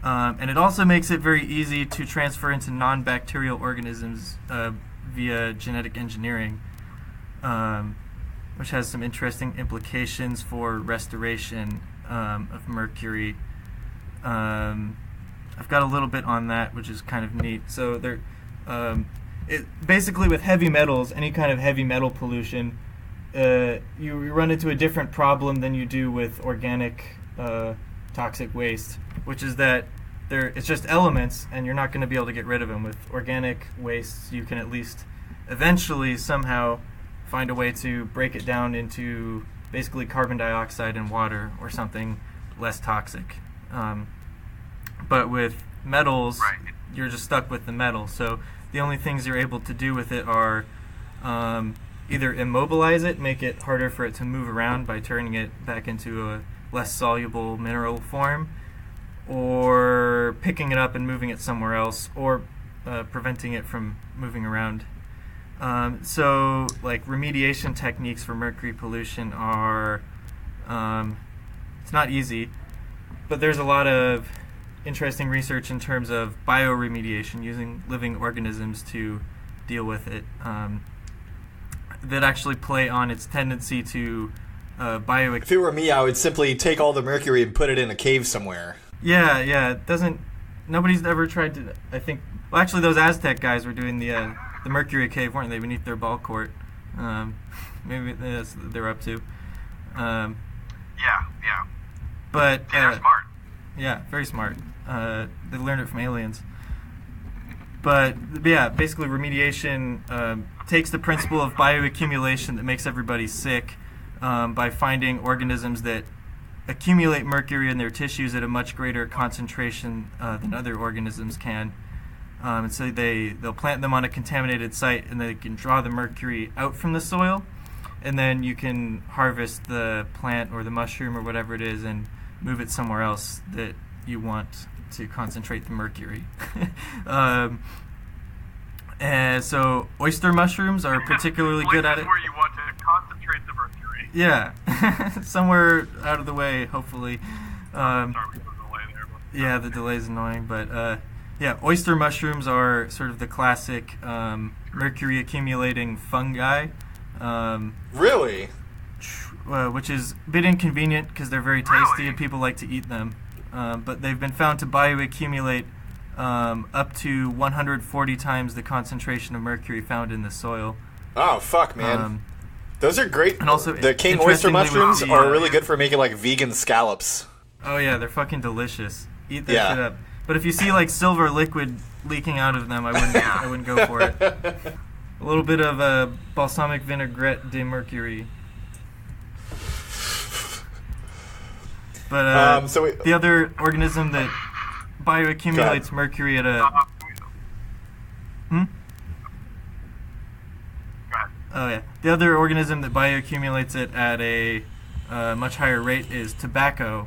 And it also makes it very easy to transfer into non-bacterial organisms via genetic engineering, which has some interesting implications for restoration of mercury. I've got a little bit on that, which is kind of neat. So there, basically with heavy metals, any kind of heavy metal pollution, you run into a different problem than you do with organic toxic waste, which is that it's just elements, and you're not going to be able to get rid of them. With organic wastes, you can at least eventually somehow find a way to break it down into basically carbon dioxide and water or something less toxic. But with metals, you're just stuck with the metal. So the only things you're able to do with it are either immobilize it, make it harder for it to move around by turning it back into a less soluble mineral form, or picking it up and moving it somewhere else, or preventing it from moving around. So, like, remediation techniques for mercury pollution are, it's not easy, but there's a lot of interesting research in terms of bioremediation, using living organisms to deal with it, that actually play on its tendency to If it were me, I would simply take all the mercury and put it in a cave somewhere. Yeah, it doesn't... Nobody's ever tried to... I think... Well, actually, those Aztec guys were doing the mercury cave, weren't they, beneath their ball court? Maybe that's what they're up to. Yeah. But... They're smart. Yeah, very smart. They learned it from aliens. But, yeah, basically remediation takes the principle of bioaccumulation that makes everybody sick by finding organisms that accumulate mercury in their tissues at a much greater concentration than other organisms can. And so they'll plant them on a contaminated site, and they can draw the mercury out from the soil, and then you can harvest the plant or the mushroom or whatever it is and move it somewhere else that you want to concentrate the mercury. And so oyster mushrooms are particularly good at it. Where you want to concentrate the mercury. Yeah, somewhere out of the way, hopefully. Sorry, we put a delay there. But... Yeah, the delay's annoying, but yeah, oyster mushrooms are sort of the classic mercury accumulating fungi. Really? Which is a bit inconvenient because they're very tasty and people like to eat them. But they've been found to bioaccumulate up to 140 times the concentration of mercury found in the soil. Oh, fuck, man. Those are great. And also, the king oyster mushrooms are really good for making, like, vegan scallops. Oh, yeah, they're fucking delicious. Eat that shit up. But if you see, like, silver liquid leaking out of them, I wouldn't go for it. A little bit of balsamic vinaigrette de mercury. But the other organism that bioaccumulates mercury at a... Go ahead. Oh, yeah. The other organism that bioaccumulates it at a much higher rate is tobacco.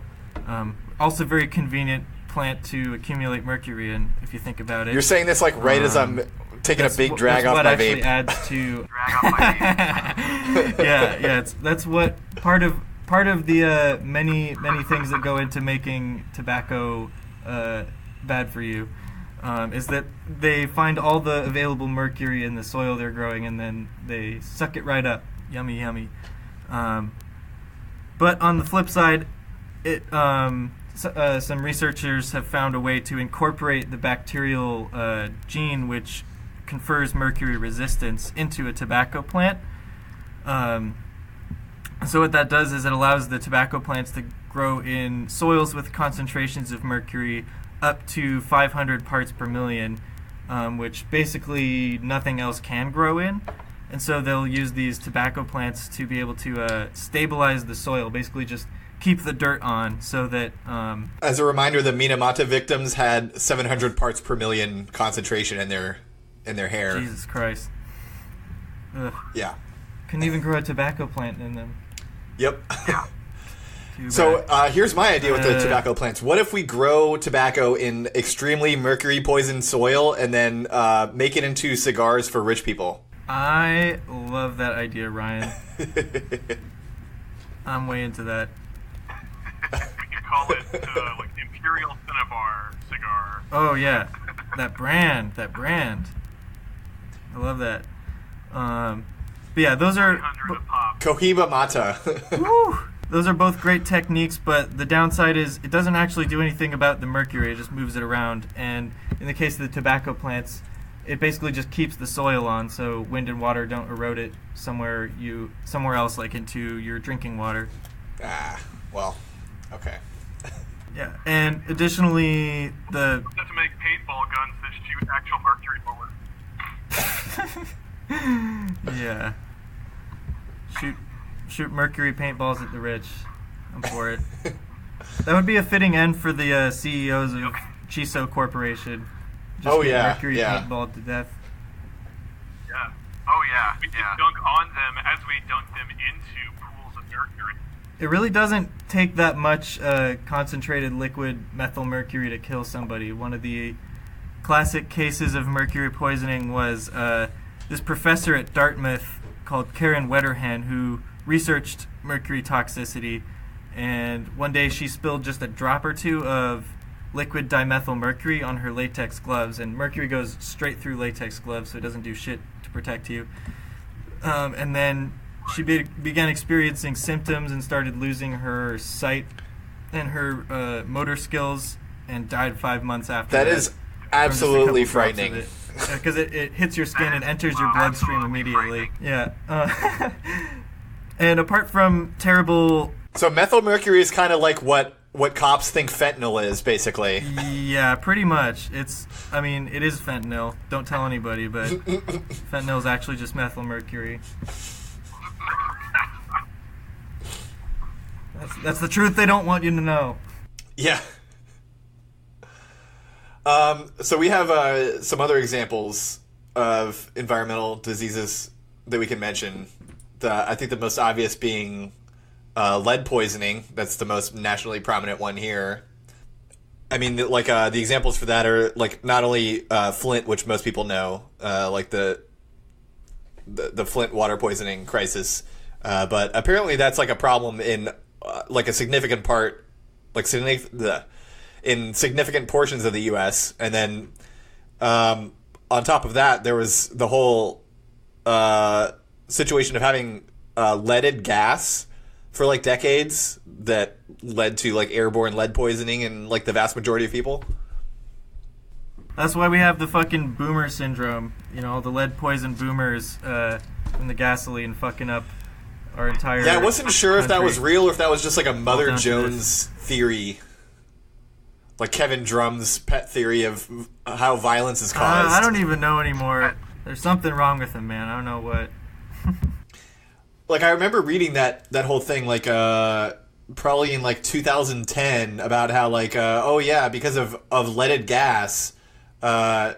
Also very convenient plant to accumulate mercury in, if you think about it. You're saying this, like, right as I'm taking a big drag off my vape. Adds to... Drag off my vape. Yeah, that's what... Part of the many things that go into making tobacco bad for you is that they find all the available mercury in the soil they're growing, and then they suck it right up. Yummy, yummy. But on the flip side, some researchers have found a way to incorporate the bacterial gene which confers mercury resistance into a tobacco plant. So what that does is it allows the tobacco plants to grow in soils with concentrations of mercury up to 500 parts per million, which basically nothing else can grow in. And so they'll use these tobacco plants to be able to stabilize the soil, basically just keep the dirt on so that... As a reminder, the Minamata victims had 700 parts per million concentration in their hair. Jesus Christ. Ugh. Yeah. Couldn't even grow a tobacco plant in them. Yep. Too So bad. here's my idea with the tobacco plants. What if we grow tobacco in extremely mercury-poisoned soil and then make it into cigars for rich people? I love that idea, Ryan. I'm way into that. We could call it like the Imperial Cinnabar cigar. Oh, yeah. That brand. I love that. But yeah, those are... 300 a pop. Cohiba Mata. Woo! Those are both great techniques, but the downside is it doesn't actually do anything about the mercury. It just moves it around. And in the case of the tobacco plants, it basically just keeps the soil on, so wind and water don't erode it somewhere else, like into your drinking water. Well, okay. Yeah, and additionally, the Just to make paintball guns that shoot actual mercury bullets. yeah, shoot mercury paintballs at the rich. I'm for it. That would be a fitting end for the CEOs of Chiso Corporation. Just get mercury paintballed to death. Yeah. Oh yeah. We can dunk on them as we dunk them into pools of mercury. It really doesn't take that much concentrated liquid methyl mercury to kill somebody. One of the classic cases of mercury poisoning was this professor at Dartmouth called Karen Wetterhan, who researched mercury toxicity, and one day she spilled just a drop or two of liquid dimethyl mercury on her latex gloves, and mercury goes straight through latex gloves, so it doesn't do shit to protect you. And then she began experiencing symptoms and started losing her sight and her motor skills, and died 5 months after that. That is absolutely frightening. Because it hits your skin and enters your bloodstream immediately. Yeah. And apart from terrible... So methyl mercury is kind of like what cops think fentanyl is, basically. Yeah, pretty much. It is fentanyl. Don't tell anybody, but fentanyl is actually just methyl mercury. That's the truth they don't want you to know. Yeah. So we have some other examples of environmental diseases that we can mention. I think the most obvious being lead poisoning. That's the most nationally prominent one here. I mean, like the examples for that are like not only Flint, which most people know, like the Flint water poisoning crisis, but apparently that's like a problem in like a significant part, like in significant portions of the U.S. And then on top of that, there was the whole situation of having leaded gas for like decades that led to like airborne lead poisoning in like the vast majority of people. That's why we have the fucking boomer syndrome. You know, all the lead poisoned boomers from the gasoline fucking up our entire Yeah, I wasn't sure if that country. was real or if that was just like a Mother down to Jones theory. Like Kevin Drum's pet theory of how violence is caused. I don't even know anymore. There's something wrong with him, man. I don't know what. Like, I remember reading that whole thing, like, probably in, like, 2010, about how, like, oh, yeah, because of leaded gas causing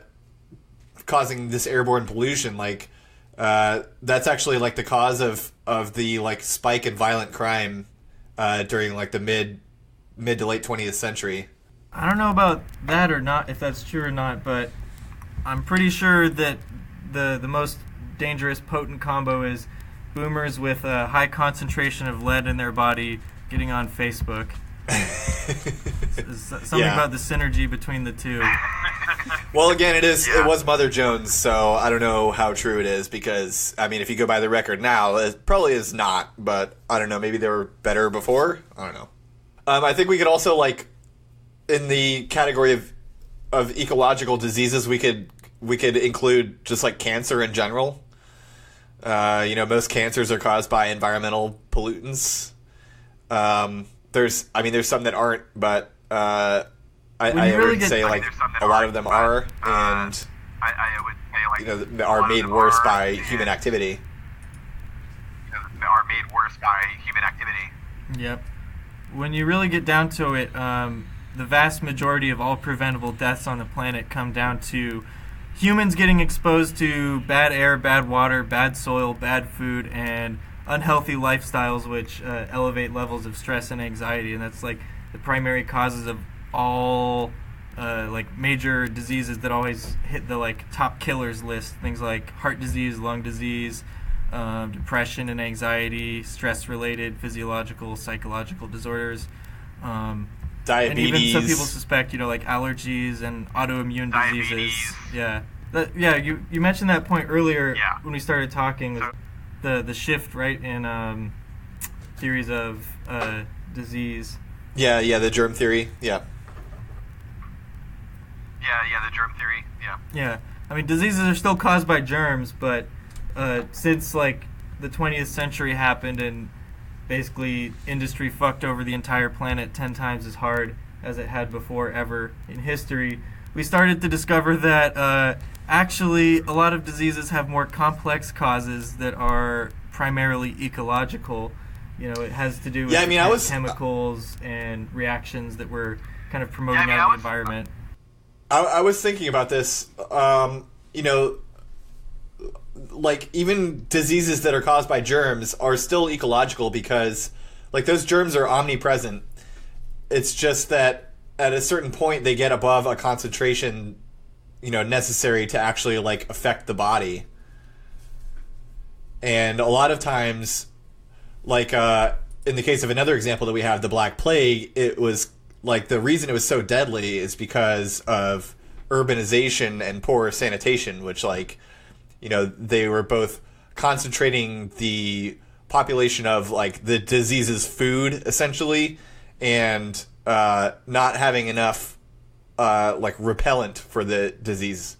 this airborne pollution, like, that's actually, like, the cause of the, like, spike in violent crime during, like, the mid to late 20th century. I don't know about that or not, if that's true or not, but I'm pretty sure that the most dangerous, potent combo is boomers with a high concentration of lead in their body getting on Facebook. Something about the synergy between the two. Well, again, it was Mother Jones, so I don't know how true it is because, I mean, if you go by the record now, it probably is not, but I don't know, maybe they were better before? I don't know. I think we could also, like, in the category of ecological diseases, we could include just, like, cancer in general. You know, most cancers are caused by environmental pollutants. There's some that aren't, but I really would get- say like there's some that a lot aren't, of them but, are, and I would say like are a lot of made them worse are, by and, human activity. Are made worse by human activity. Yep. When you really get down to it, the vast majority of all preventable deaths on the planet come down to humans getting exposed to bad air, bad water, bad soil, bad food, and unhealthy lifestyles, which elevate levels of stress and anxiety. And that's like the primary causes of all like major diseases that always hit the like top killers list. Things like heart disease, lung disease, depression and anxiety, stress-related physiological, psychological disorders. Diabetes. And even some people suspect, like allergies and autoimmune diseases. Yeah. You mentioned that point earlier when we started talking. The shift, right, in theories of disease. Yeah, the germ theory. Yeah. Yeah, the germ theory. Yeah. Yeah. I mean, diseases are still caused by germs, but since like the 20th century happened and basically industry fucked over the entire planet 10 times as hard as it had before ever in history, we started to discover that actually a lot of diseases have more complex causes that are primarily ecological. It has to do with chemicals and reactions that we're kind of promoting out of the environment. I was thinking about this. Like even diseases that are caused by germs are still ecological because like those germs are omnipresent. It's just that at a certain point they get above a concentration, necessary to actually like affect the body. And a lot of times, like in the case of another example that we have, the Black Plague, it was like the reason it was so deadly is because of urbanization and poor sanitation, which like they were both concentrating the population of like the disease's food essentially, and not having enough like repellent for the disease.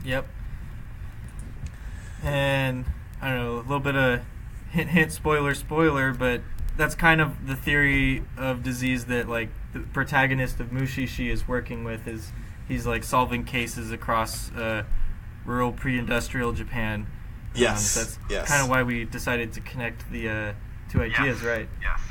Yep. And I don't know, a little bit of hint, spoiler, but that's kind of the theory of disease that like the protagonist of Mushi is working with. Is he's like solving cases across rural pre-industrial Japan. Yes. That's kind of why we decided to connect the two ideas, right? Yes.